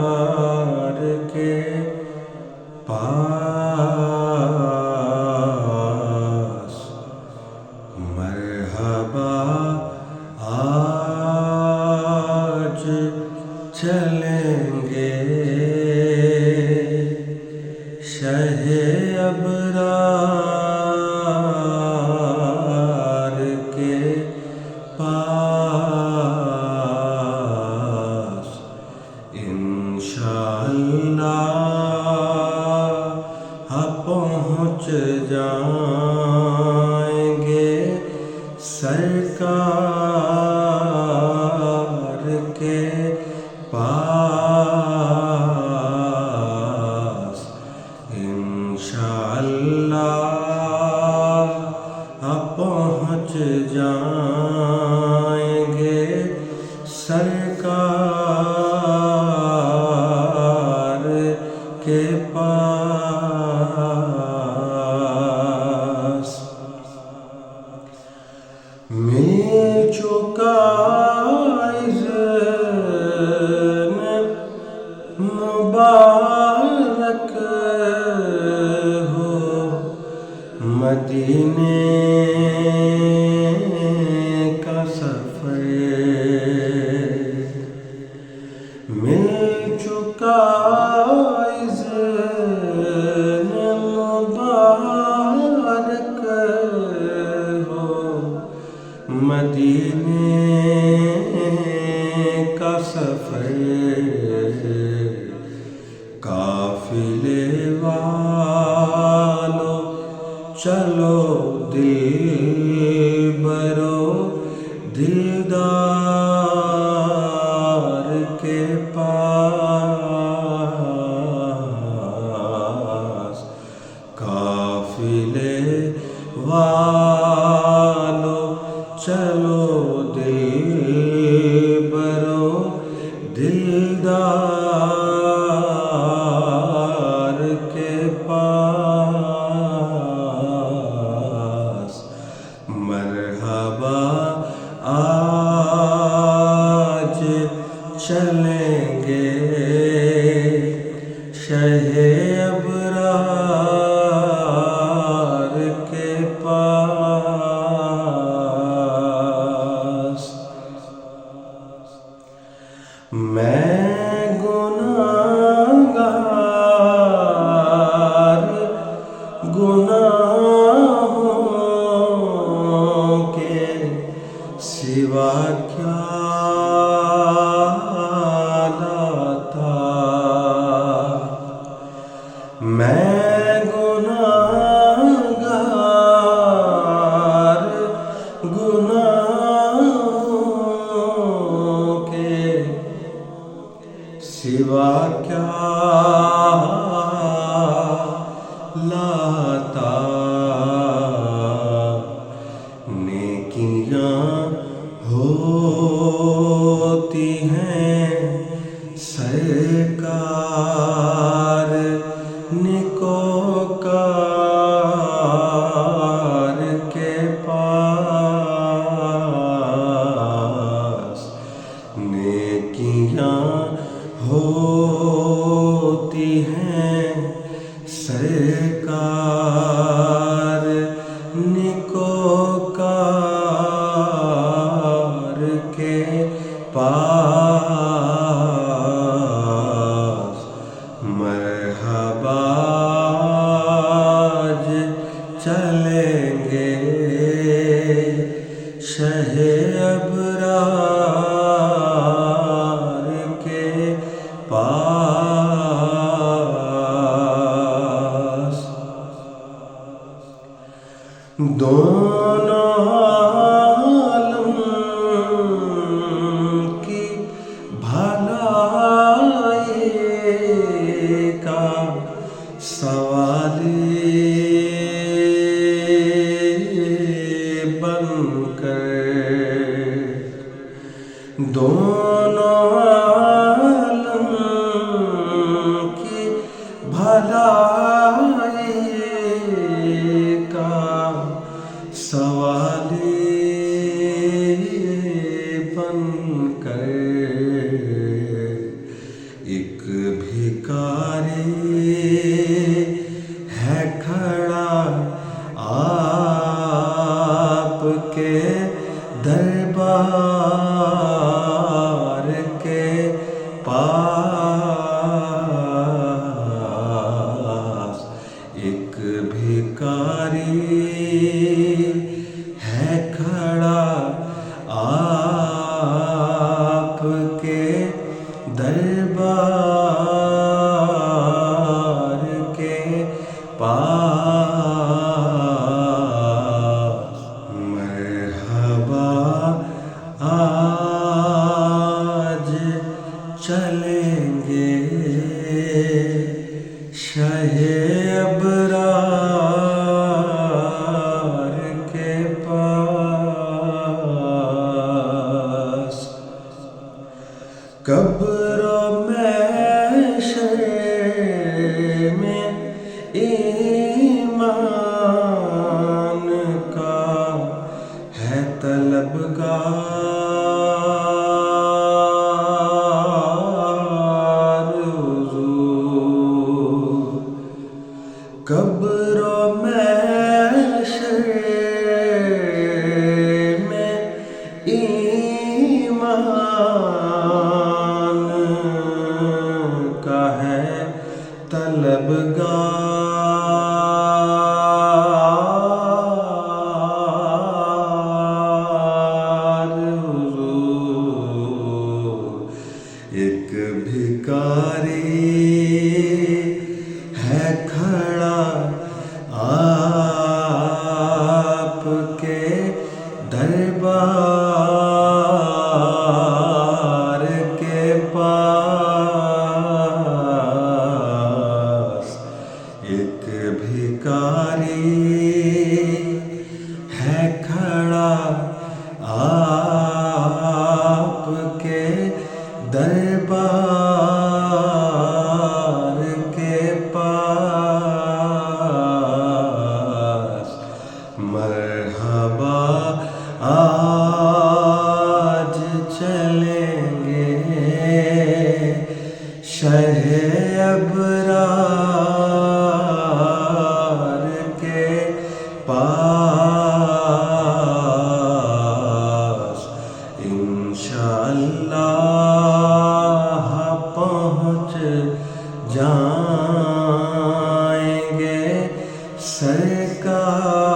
ابرار کے پاس مرحبا آج چلیں گے شہ ابرار کے پاس انشاءاللہ پہنچ جائیں گے سرکار کے پاس انشاءاللہ پہنچ جائیں گے سرکار کے پاس مل چکا اذن مبارک ہو مدینے کا سفر مل چکا اذن مبارک ہو مدینے کا سفر قافلے والو چلو دل برو دلدار کے پاس قافلے والو چلو دل برو دلدار کے پاس مرحبا آج چلیں گے شہ ابرار کے پاس میں گناہگار گناہوں کے سوا کیا لاتا میں گناہگار گناہوں کے سوا کیا لاتا نیکیاں ہوتی ہیں سرکار نیکوکار کے پاس نیکیاں ہوتی ہیں سرکار نیکوکار کے پاس مرحبا آج چلیں گے شہ ابرار کے پاس دونوں عالم کی بھلائی کا سوالی بن کر دونوں عالم کی بھلائی کا سوالی بن بن کر ایک بھکاری ہے کھڑا آپ کے دربار کے پاس، ایک بھکاری ہے کھڑا آپ کے دربار کے پاس، مرحبا آج چلیں گے شہ ابرار کے پاس، قبر و محشر میں ایمان کا ہے طلبگار حضور، قبر و محشر میں ایمان کا ہے طلبگار حضور، ایک بھکاری ہے کھڑا آپ کے دربار کے پاس، ایک بھکاری ہے کھڑا آپ کے دربار کے پاس، مرحبا آج چلیں گے شہ ابرار کے پاس، انشاءاللہ پہنچ جائیں گے سرکار